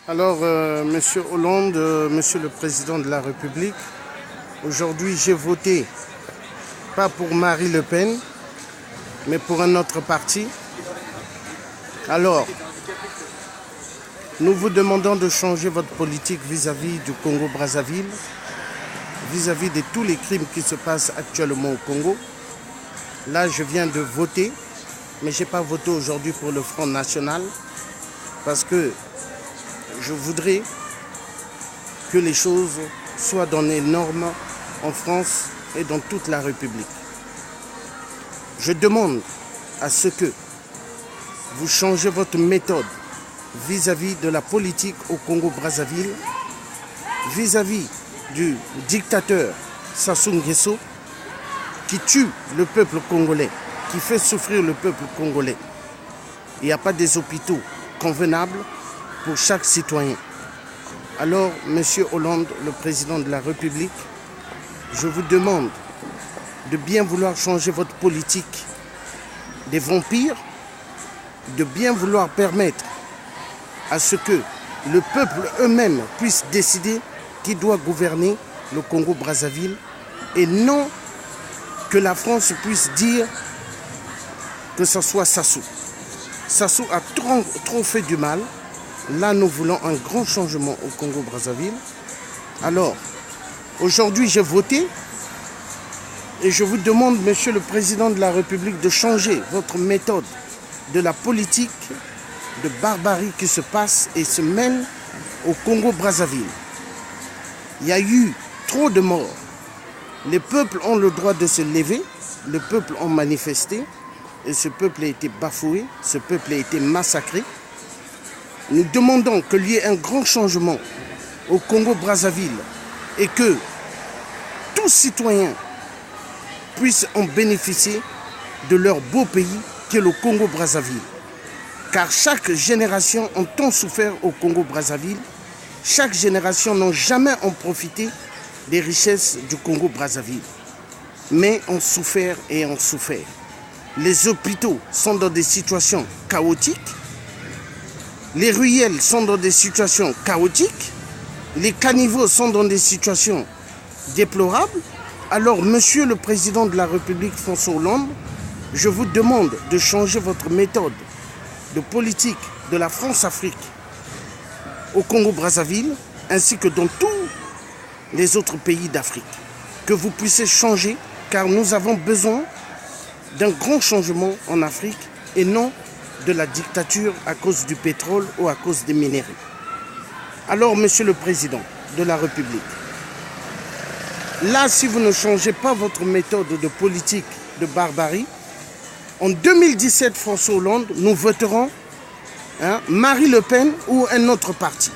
Alors, Monsieur Hollande, Monsieur le Président de la République, aujourd'hui j'ai voté, pas pour Marine Le Pen, mais pour un autre parti. Alors, nous vous demandons de changer votre politique vis-à-vis du Congo-Brazzaville, vis-à-vis de tous les crimes qui se passent actuellement au Congo. Là, je viens de voter, mais je n'ai pas voté aujourd'hui pour le Front National, parce que je voudrais que les choses soient dans les normes en France et dans toute la République. Je demande à ce que vous changez votre méthode vis-à-vis de la politique au Congo-Brazzaville, vis-à-vis du dictateur Sassou Nguesso qui tue le peuple congolais, qui fait souffrir le peuple congolais. Il n'y a pas des hôpitaux convenables pour chaque citoyen. Alors, Monsieur Hollande, le Président de la République, je vous demande de bien vouloir changer votre politique des vampires, de bien vouloir permettre à ce que le peuple eux-mêmes puisse décider qui doit gouverner le Congo-Brazzaville et non que la France puisse dire que ce soit Sassou. Sassou a trop fait du mal. Là, nous voulons un grand changement au Congo-Brazzaville. Alors, aujourd'hui, j'ai voté et je vous demande, Monsieur le Président de la République, de changer votre méthode de la politique de barbarie qui se passe et se mène au Congo-Brazzaville. Il y a eu trop de morts. Les peuples ont le droit de se lever, le peuple a manifesté et ce peuple a été bafoué, ce peuple a été massacré. Nous demandons qu'il y ait un grand changement au Congo-Brazzaville et que tous citoyens puissent en bénéficier de leur beau pays qu'est le Congo-Brazzaville. Car chaque génération a tant souffert au Congo-Brazzaville, chaque génération n'a jamais en profité des richesses du Congo-Brazzaville. Mais ont souffert et ont souffert. Les hôpitaux sont dans des situations chaotiques. Les ruelles sont dans des situations chaotiques. Les caniveaux sont dans des situations déplorables. Alors, Monsieur le Président de la République, François Hollande, je vous demande de changer votre méthode de politique de la France-Afrique au Congo-Brazzaville, ainsi que dans tous les autres pays d'Afrique. Que vous puissiez changer, car nous avons besoin d'un grand changement en Afrique et non de la dictature à cause du pétrole ou à cause des minerais. Alors, Monsieur le Président de la République, là, si vous ne changez pas votre méthode de politique de barbarie, en 2017, François Hollande, nous voterons Marine Le Pen ou un autre parti.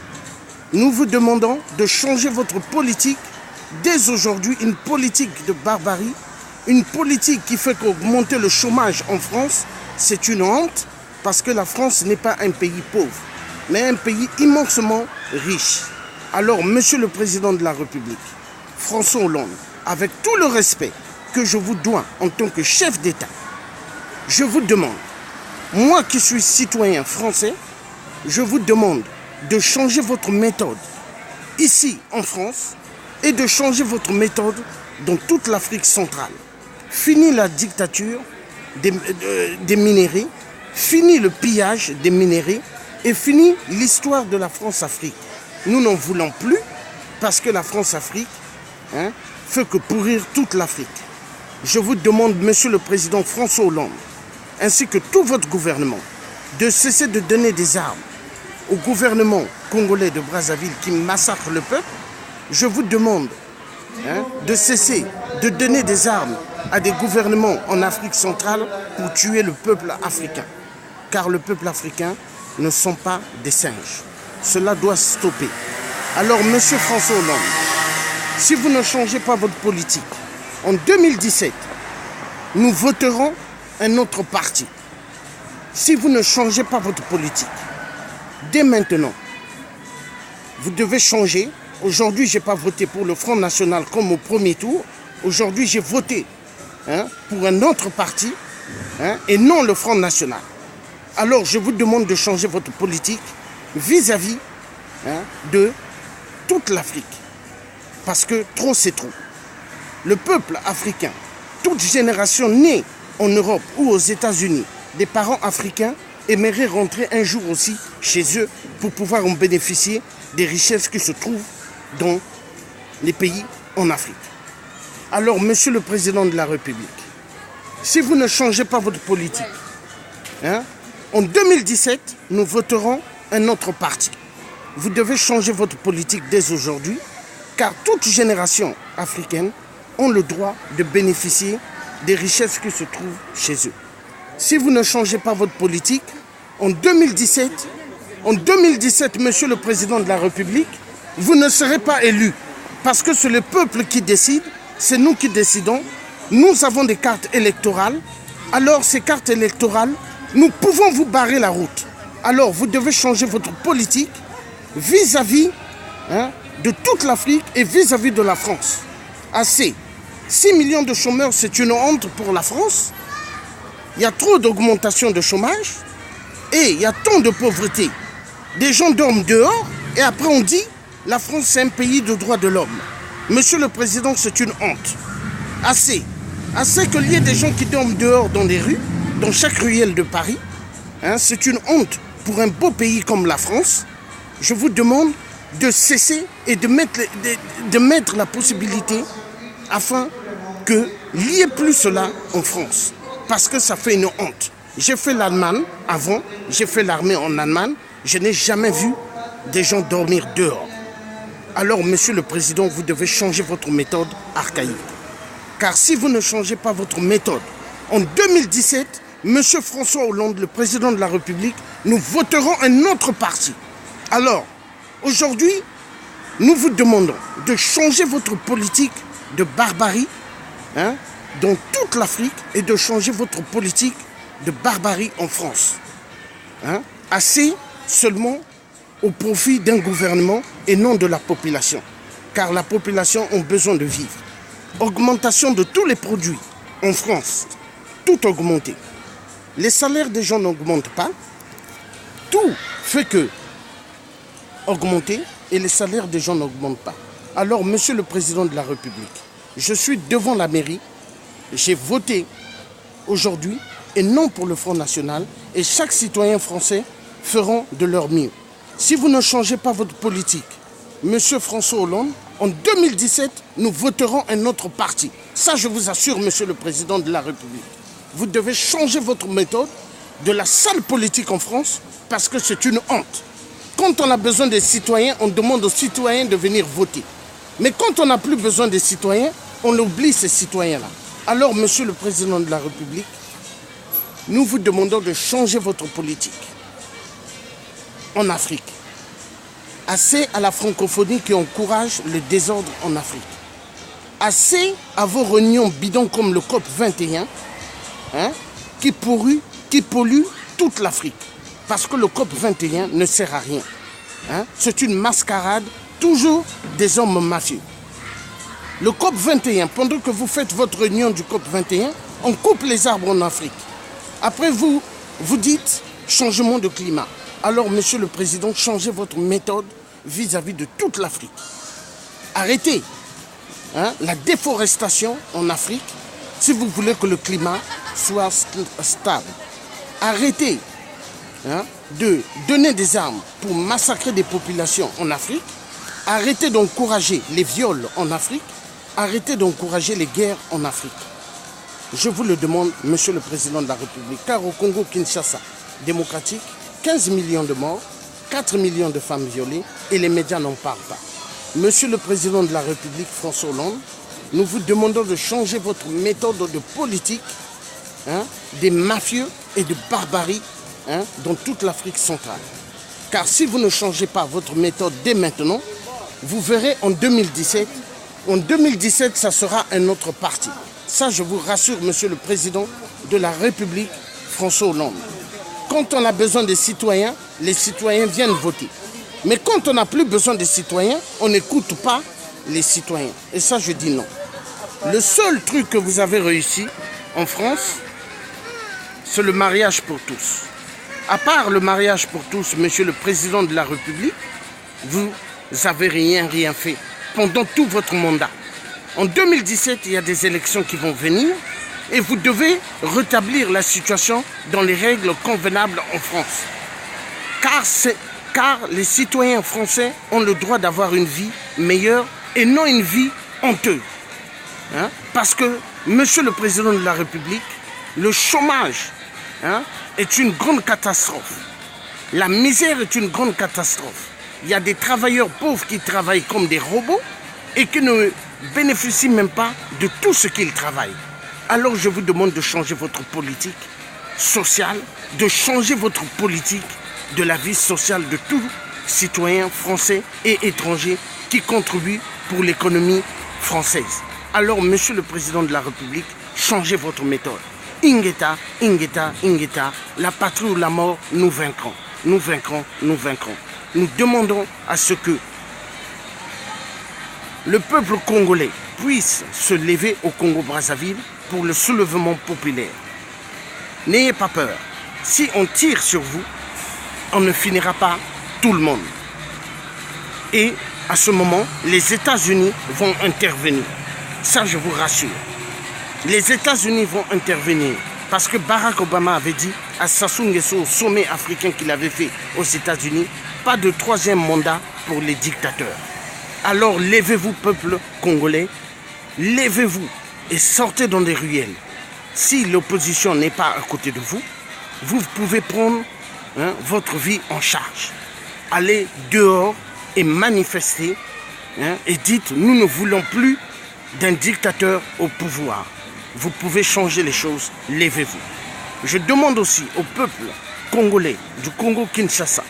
Nous vous demandons de changer votre politique dès aujourd'hui, une politique de barbarie, une politique qui fait qu'augmenter le chômage en France, c'est une honte. Parce que la France n'est pas un pays pauvre, mais un pays immensement riche. Alors, Monsieur le Président de la République, François Hollande, avec tout le respect que je vous dois en tant que chef d'État, je vous demande, moi qui suis citoyen français, je vous demande de changer votre méthode ici en France et de changer votre méthode dans toute l'Afrique centrale. Fini la dictature des minéraux. Fini le pillage des minéraux et fini l'histoire de la France-Afrique. Nous n'en voulons plus parce que la France-Afrique fait que pourrir toute l'Afrique. Je vous demande, Monsieur le Président François Hollande, ainsi que tout votre gouvernement, de cesser de donner des armes au gouvernement congolais de Brazzaville qui massacre le peuple. Je vous demande de cesser de donner des armes à des gouvernements en Afrique centrale pour tuer le peuple africain. Car le peuple africain ne sont pas des singes. Cela doit stopper. Alors, Monsieur François Hollande, si vous ne changez pas votre politique, en 2017, nous voterons un autre parti. Si vous ne changez pas votre politique, dès maintenant, vous devez changer. Aujourd'hui, je n'ai pas voté pour le Front National comme au premier tour. Aujourd'hui, j'ai voté pour un autre parti et non le Front National. Alors, je vous demande de changer votre politique vis-à-vis de toute l'Afrique. Parce que trop c'est trop. Le peuple africain, toute génération née en Europe ou aux États-Unis, des parents africains aimeraient rentrer un jour aussi chez eux pour pouvoir en bénéficier des richesses qui se trouvent dans les pays en Afrique. Alors, Monsieur le Président de la République, si vous ne changez pas votre politique, en 2017, nous voterons un autre parti. Vous devez changer votre politique dès aujourd'hui, car toute génération africaine ont le droit de bénéficier des richesses qui se trouvent chez eux. Si vous ne changez pas votre politique, en 2017, Monsieur le Président de la République, vous ne serez pas élu, parce que c'est le peuple qui décide, c'est nous qui décidons. Nous avons des cartes électorales. Alors, ces cartes électorales, nous pouvons vous barrer la route. Alors, vous devez changer votre politique vis-à-vis de toute l'Afrique et vis-à-vis de la France. Assez. 6 millions de chômeurs, c'est une honte pour la France. Il y a trop d'augmentation de chômage et il y a tant de pauvreté. Des gens dorment dehors et après on dit la France c'est un pays de droits de l'homme. Monsieur le Président, c'est une honte. Assez. Assez qu'il y ait des gens qui dorment dehors dans les rues, dans chaque ruelle de Paris. C'est une honte pour un beau pays comme la France. Je vous demande de cesser et de mettre la possibilité afin qu'il n'y ait plus cela en France. Parce que ça fait une honte. J'ai fait l'Allemagne avant, j'ai fait l'armée en Allemagne, je n'ai jamais vu des gens dormir dehors. Alors, Monsieur le Président, vous devez changer votre méthode archaïque. Car si vous ne changez pas votre méthode, en 2017, Monsieur François Hollande, le Président de la République, nous voterons un autre parti. Alors, aujourd'hui, nous vous demandons de changer votre politique de barbarie dans toute l'Afrique et de changer votre politique de barbarie en France. Assez seulement au profit d'un gouvernement et non de la population. Car la population a besoin de vivre. Augmentation de tous les produits en France. Tout augmenté. Les salaires des gens n'augmentent pas. Tout fait que augmenter et les salaires des gens n'augmentent pas. Alors, Monsieur le Président de la République, je suis devant la mairie, j'ai voté aujourd'hui et non pour le Front National et chaque citoyen français feront de leur mieux. Si vous ne changez pas votre politique, Monsieur François Hollande, en 2017, nous voterons un autre parti. Ça, je vous assure, Monsieur le Président de la République. Vous devez changer votre méthode de la sale politique en France parce que c'est une honte. Quand on a besoin des citoyens, on demande aux citoyens de venir voter. Mais quand on n'a plus besoin des citoyens, on oublie ces citoyens-là. Alors, Monsieur le Président de la République, nous vous demandons de changer votre politique en Afrique. Assez à la francophonie qui encourage le désordre en Afrique. Assez à vos réunions bidons comme le COP 21 qui pollue toute l'Afrique. Parce que le COP 21 ne sert à rien. C'est une mascarade, toujours des hommes mafieux. Le COP 21, pendant que vous faites votre réunion du COP 21, on coupe les arbres en Afrique. Après, vous dites changement de climat. Alors, Monsieur le Président, changez votre méthode vis-à-vis de toute l'Afrique. Arrêtez la déforestation en Afrique si vous voulez que le climat soit stable. Arrêtez de donner des armes pour massacrer des populations en Afrique. Arrêtez d'encourager les viols en Afrique. Arrêtez d'encourager les guerres en Afrique. Je vous le demande, Monsieur le Président de la République, car au Congo-Kinshasa démocratique, 15 millions de morts, 4 millions de femmes violées et les médias n'en parlent pas. Monsieur le Président de la République, François Hollande, nous vous demandons de changer votre méthode de politique des mafieux et de barbarie dans toute l'Afrique centrale. Car si vous ne changez pas votre méthode dès maintenant, vous verrez en 2017, ça sera un autre parti. Ça, je vous rassure, Monsieur le Président de la République, François Hollande. Quand on a besoin des citoyens, les citoyens viennent voter. Mais quand on n'a plus besoin des citoyens, on n'écoute pas les citoyens. Et ça, je dis non. Le seul truc que vous avez réussi en France, c'est le mariage pour tous. À part le mariage pour tous, Monsieur le Président de la République, vous n'avez rien fait pendant tout votre mandat. En 2017, il y a des élections qui vont venir et vous devez rétablir la situation dans les règles convenables en France. Car les citoyens français ont le droit d'avoir une vie meilleure et non une vie honteuse. Parce que, Monsieur le Président de la République, le chômage est une grande catastrophe. La misère est une grande catastrophe. Il y a des travailleurs pauvres qui travaillent comme des robots et qui ne bénéficient même pas de tout ce qu'ils travaillent. Alors je vous demande de changer votre politique sociale, de changer votre politique de la vie sociale de tous citoyens français et étrangers qui contribuent pour l'économie française. Alors, Monsieur le Président de la République, changez votre méthode. Ingeta, Ingeta, Ingeta, la patrie ou la mort, nous vaincrons. Nous vaincrons, nous vaincrons. Nous demandons à ce que le peuple congolais puisse se lever au Congo-Brazzaville pour le soulèvement populaire. N'ayez pas peur. Si on tire sur vous, on ne finira pas tout le monde. Et à ce moment, les États-Unis vont intervenir. Ça, je vous rassure. Les États-Unis vont intervenir parce que Barack Obama avait dit à Sassou Nguesso au sommet africain qu'il avait fait aux États-Unis, pas de troisième mandat pour les dictateurs. Alors levez-vous, peuple congolais, levez-vous et sortez dans les ruelles. Si l'opposition n'est pas à côté de vous, vous pouvez prendre votre vie en charge. Allez dehors et manifester et dites, nous ne voulons plus d'un dictateur au pouvoir. Vous pouvez changer les choses, levez-vous. Je demande aussi au peuple congolais du Congo-Kinshasa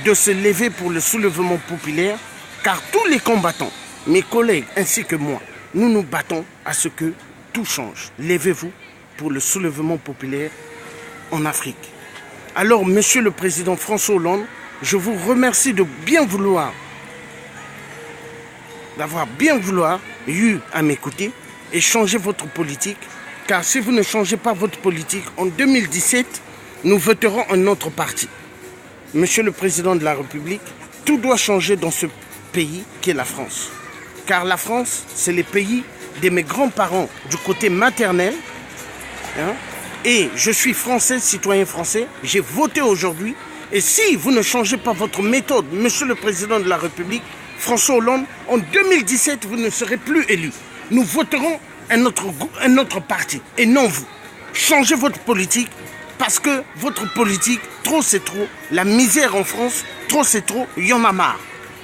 de se lever pour le soulèvement populaire, car tous les combattants, mes collègues ainsi que moi, nous nous battons à ce que tout change. Levez-vous pour le soulèvement populaire en Afrique. Alors, Monsieur le Président François Hollande, je vous remercie de bien vouloir eu à m'écouter et changer votre politique, car si vous ne changez pas votre politique, en 2017, nous voterons un autre parti. Monsieur le Président de la République, tout doit changer dans ce pays qui est la France. Car la France, c'est le pays de mes grands-parents du côté maternel. Et je suis français, citoyen français, j'ai voté aujourd'hui. Et si vous ne changez pas votre méthode, Monsieur le Président de la République, François Hollande, en 2017, vous ne serez plus élu. Nous voterons un autre parti et non vous. Changez votre politique parce que votre politique, trop c'est trop. La misère en France, trop c'est trop, il y en a marre.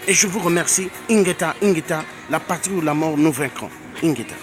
Et je vous remercie. Ingeta, Ingeta, la patrie ou la mort, nous vaincrons. Ingeta.